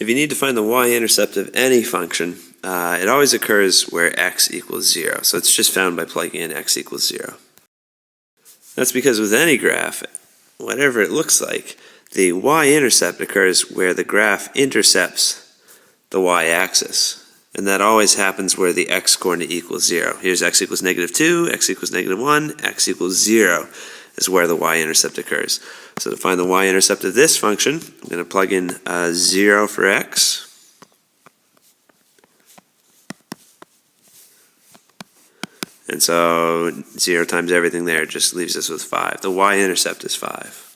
If you need to find the y-intercept of any function, it always occurs where x equals 0. So it's just found by plugging in x equals 0. That's because with any graph, whatever it looks like, the y-intercept occurs where the graph intercepts the y-axis. And that always happens where the x-coordinate equals 0. Here's x equals -2, x equals -1, x equals 0 is where the y-intercept occurs. So to find the y-intercept of this function, I'm going to plug in 0 for x. And so 0 times everything there just leaves us with 5. The y-intercept is 5.